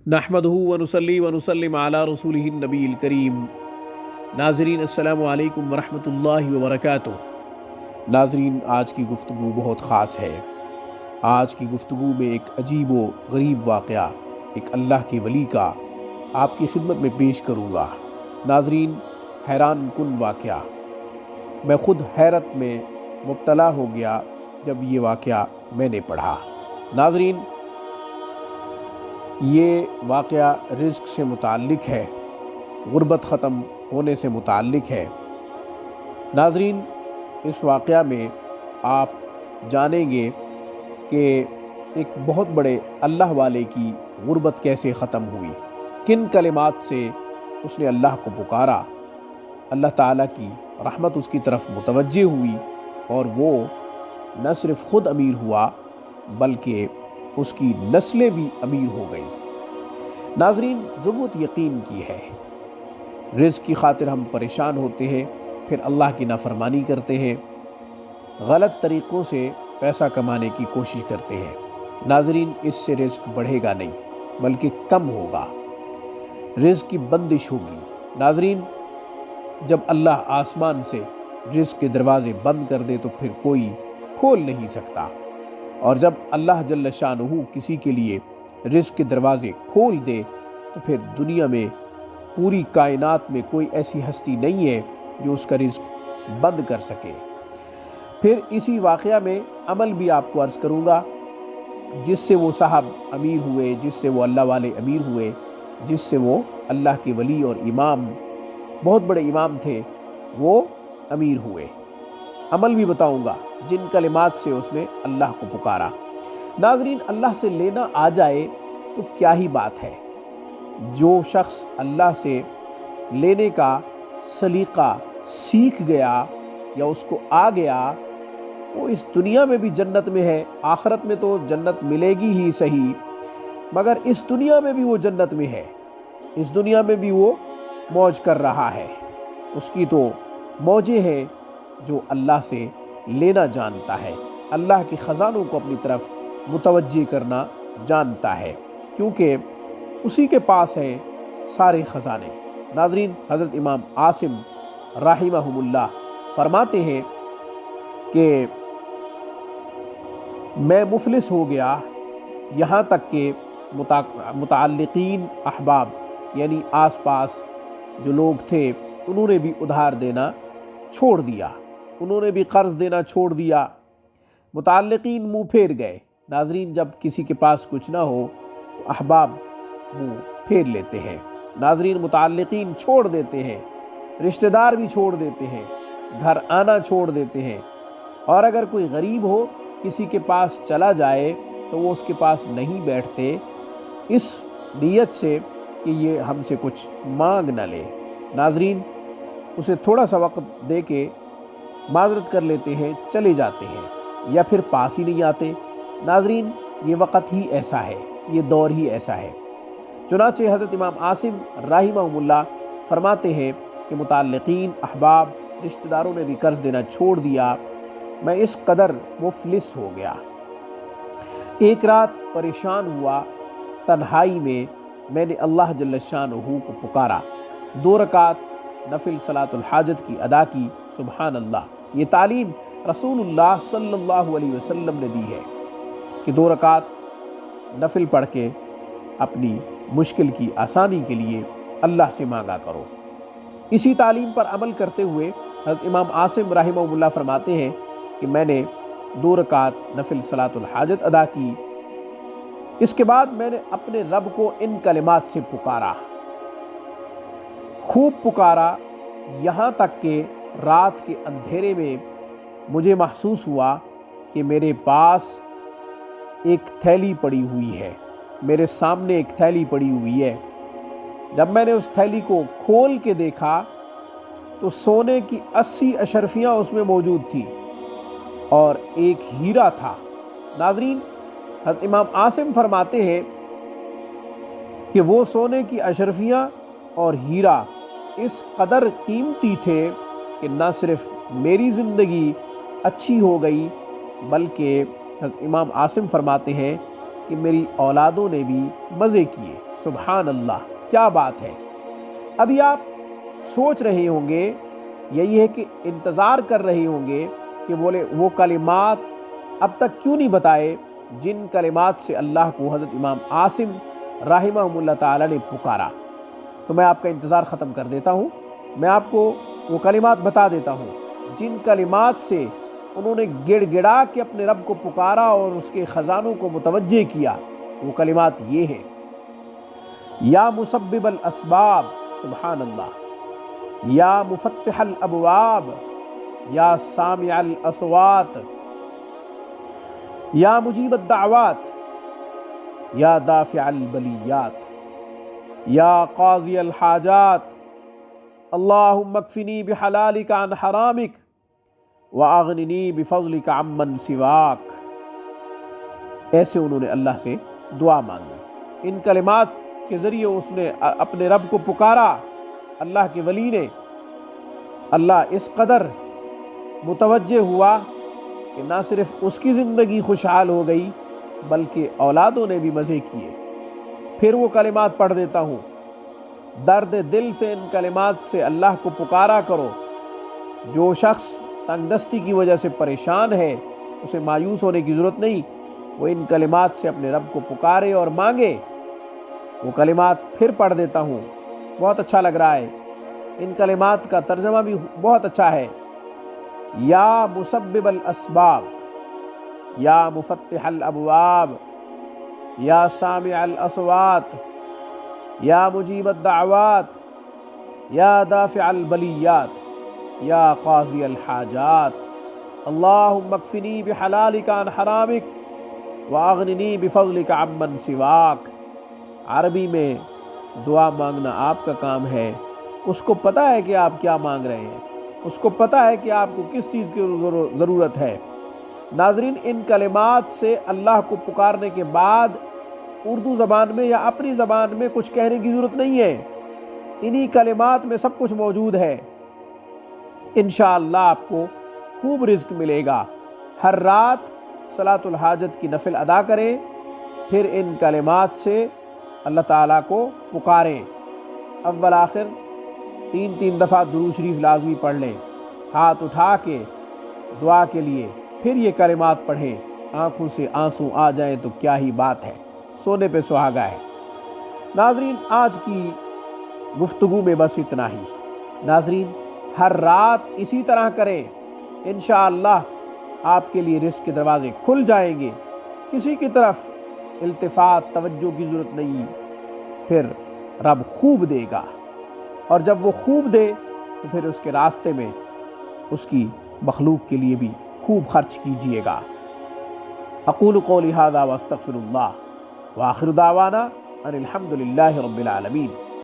नहमदुहु व नुसल्ली व नुसल्लिम अला रसूलिहिन नबील करीम। नाज़रीन अस्सलामु अलैकुम व रहमतुल्लाहि व बरकातुहू। नाज़रीन, आज की गुफ्तगू बहुत ख़ास है। आज की गुफ्तगू में एक अजीब व गरीब वाक़या एक अल्लाह के वली का आपकी खिदमत में पेश करूँगा। नाज़रीन, हैरान कुन वाक़या, मैं ख़ुद हैरत में मुब्तला हो गया जब ये वाक़या मैंने पढ़ा। नाज़रीन, ये वाक़या रिज़्क़ से मुताल्लिक़ है, गुर्बत ख़त्म होने से मुताल्लिक़ है। नाज़रीन, इस वाक़या में आप जानेंगे कि एक बहुत बड़े अल्लाह वाले की गुर्बत कैसे ख़त्म हुई, किन कलिमात से उसने अल्लाह को पुकारा, अल्लाह ताला की रहमत उसकी तरफ मुतवज्जे हुई और वो न सिर्फ़ ख़ुद अमीर हुआ बल्कि उसकी नस्लें भी अमीर हो गई। नाज़रीन, ज़रूरत यकीन की है। रिज़्क़ की खातिर हम परेशान होते हैं, फिर अल्लाह की नाफरमानी करते हैं, गलत तरीक़ों से पैसा कमाने की कोशिश करते हैं। नाज़रीन, इससे रिज़्क़ बढ़ेगा नहीं बल्कि कम होगा, रिज़्क़ की बंदिश होगी। नाज़रीन, जब अल्लाह आसमान से रिज़्क़ के दरवाज़े बंद कर दे तो फिर कोई खोल नहीं सकता, और जब अल्लाह जल्ल शानुहु किसी के लिए रिज़्क़ के दरवाज़े खोल दे तो फिर दुनिया में, पूरी कायनात में कोई ऐसी हस्ती नहीं है जो उसका रिज़्क़ बंद कर सके। फिर इसी वाक़या में अमल भी आपको अर्ज़ करूँगा जिससे वो साहब अमीर हुए, जिससे वो अल्लाह वाले अमीर हुए, जिससे वो अल्लाह के वली और इमाम, बहुत बड़े इमाम थे, वो अमीर हुए। अमल भी बताऊँगा जिन कलिमात से उसने अल्लाह को पुकारा। नाज़रीन, अल्लाह से लेना आ जाए तो क्या ही बात है। जो शख्स अल्लाह से लेने का सलीक़ा सीख गया या उसको आ गया, वो इस दुनिया में भी जन्नत में है। आखिरत में तो जन्नत मिलेगी ही सही, मगर इस दुनिया में भी वो जन्नत में है। इस दुनिया में भी वो मौज कर रहा है। उसकी तो मौजें हैं जो अल्लाह से लेना जानता है, अल्लाह के ख़ज़ानों को अपनी तरफ मुतवज्जे करना जानता है, क्योंकि उसी के पास है सारे ख़ज़ाने। नाज़रीन, हज़रत इमाम आसिम राहिमहुमुल्लाह फरमाते हैं कि मैं मुफलिस हो गया, यहाँ तक कि मुताल्लिक़ीन अहबाब यानी आस पास जो लोग थे उन्होंने भी उधार देना छोड़ दिया, उन्होंने भी कर्ज़ देना छोड़ दिया। मुताल्लिक़ीन मुँह फेर गए। नाज़रीन, जब किसी के पास कुछ ना हो तो अहबाब मुँह फेर लेते हैं। नाज़रीन, मुताल्लिक़ीन छोड़ देते हैं, रिश्तेदार भी छोड़ देते हैं, घर आना छोड़ देते हैं, और अगर कोई गरीब हो किसी के पास चला जाए तो वो उसके पास नहीं बैठते इस नीयत से कि ये हमसे कुछ मांग न ले। नाज़रीन, उसे थोड़ा सा वक्त दे के माज़रत कर लेते हैं, चले जाते हैं, या फिर पास ही नहीं आते। नाज़रीन, ये वक़्त ही ऐसा है, ये दौर ही ऐसा है। चुनाचे हज़रत इमाम आसिम राहिमहुमुल्लाह फरमाते हैं कि मुताल्लिक़ीन अहबाब, रिश्तेदारों ने भी कर्ज़ देना छोड़ दिया। मैं इस कदर मुफलिस हो गया। एक रात परेशान हुआ, तन्हाई में मैंने अल्लाह जल्ल शानुहु को पुकारा, 2 रकात नफिल सलातुल हाजत की अदा की। सुबहान अल्लाह, ये तालीम रसूलुल्लाह सल्लल्लाहु अलैहि वसल्लम ने दी है कि 2 रकात नफिल पढ़ के अपनी मुश्किल की आसानी के लिए अल्लाह से मांगा करो। इसी तालीम पर अमल करते हुए हज़रत इमाम आसिम राहिमहुल्लाह फरमाते हैं कि मैंने 2 रकात नफिल सलातुल हाजत अदा की। इसके बाद मैंने अपने रब को इन कलिमात से पुकारा, खूब पुकारा, यहाँ तक कि रात के अंधेरे में मुझे महसूस हुआ कि मेरे पास एक थैली पड़ी हुई है, मेरे सामने एक थैली पड़ी हुई है। जब मैंने उस थैली को खोल के देखा तो सोने की 80 अशरफियाँ उसमें मौजूद थी और एक हीरा था। नाज़रीन, हज़रत इमाम आसिम फरमाते हैं कि वो सोने की अशरफियाँ और हीरा इस कदर कीमती थे कि न सिर्फ मेरी ज़िंदगी अच्छी हो गई, बल्कि हज़रत इमाम आसिम फरमाते हैं کہ میری اولادوں نے بھی مزے کیے۔ سبحان اللہ، کیا بات ہے۔ ابھی آپ سوچ رہے ہوں گے، یہی ہے کہ انتظار کر رہے ہوں گے کہ وہ کلمات اب تک کیوں نہیں بتائے جن کلمات سے اللہ کو حضرت امام عاصم رحمہ اللہ تعالی نے پکارا۔ تو میں آپ کا انتظار ختم کر دیتا ہوں، میں آپ کو وہ کلمات بتا دیتا ہوں جن کلمات سے انہوں نے گڑ گڑا کے اپنے رب کو پکارا اور اس کے خزانوں کو متوجہ کیا۔ وہ کلمات یہ ہیں: یا مسبب الاسباب، سبحان اللہ، یا مفتح الابواب، یا سامع الاصوات، یا مجیب الدعوات، یا دافع البلیات، یا قاضی الحاجات، اللہم اکفنی بحلالک عن حرامک واغننی بفضلک عمن سواک۔ ایسے انہوں نے اللہ سے دعا مانگی۔ ان کلمات کے ذریعے اس نے اپنے رب کو پکارا۔ اللہ کے ولی نے، اللہ اس قدر متوجہ ہوا کہ نہ صرف اس کی زندگی خوشحال ہو گئی بلکہ اولادوں نے بھی مزے کیے۔ پھر وہ کلمات پڑھ دیتا ہوں: درد دل سے ان کلمات سے اللہ کو پکارا کرو۔ جو شخص تنگ دستی کی وجہ سے پریشان ہے اسے مایوس ہونے کی ضرورت نہیں، وہ ان کلمات سے اپنے رب کو پکارے اور مانگے۔ وہ کلمات پھر پڑھ دیتا ہوں، بہت اچھا لگ رہا ہے۔ ان کلمات کا ترجمہ بھی بہت اچھا ہے: یا مسبب الاسباب، یا مفتح الابواب، یا سامع الاصوات، یا مجیب الدعوات، یا دافع البلیات، یا قاضی الحاجات، اللہم اکفنی بحلالک عن حرامک واغننی بفضلک عمن سواک۔ عربی میں دعا مانگنا آپ کا کام ہے۔ اس کو پتہ ہے کہ آپ کیا مانگ رہے ہیں، اس کو پتہ ہے کہ آپ کو کس چیز کی ضرورت ہے۔ ناظرین، ان کلمات سے اللہ کو پکارنے کے بعد اردو زبان میں یا اپنی زبان میں کچھ کہنے کی ضرورت نہیں ہے، انہی کلمات میں سب کچھ موجود ہے۔ انشاءاللہ آپ کو خوب رزق ملے گا۔ ہر رات صلاۃ الحاجت کی نفل ادا کریں، پھر ان کلمات سے اللہ تعالیٰ کو پکاریں۔ اول آخر 3 دفعہ درود شریف لازمی پڑھ لیں، ہاتھ اٹھا کے دعا کے لیے، پھر یہ کلمات پڑھیں۔ آنکھوں سے آنسو آ جائیں تو کیا ہی بات ہے، سونے پہ سہاگا ہے۔ ناظرین، آج کی گفتگو میں بس اتنا ہی۔ ناظرین، ہر رات اسی طرح کریں، انشاءاللہ آپ کے لیے رزق کے دروازے کھل جائیں گے۔ کسی کی طرف التفات توجہ کی ضرورت نہیں، پھر رب خوب دے گا، اور جب وہ خوب دے تو پھر اس کے راستے میں اس کی مخلوق کے لیے بھی خوب خرچ کیجئے گا۔ اقول قولی ھذا واستغفر اللہ، وآخر دعوانا ان الحمد للہ رب العالمین۔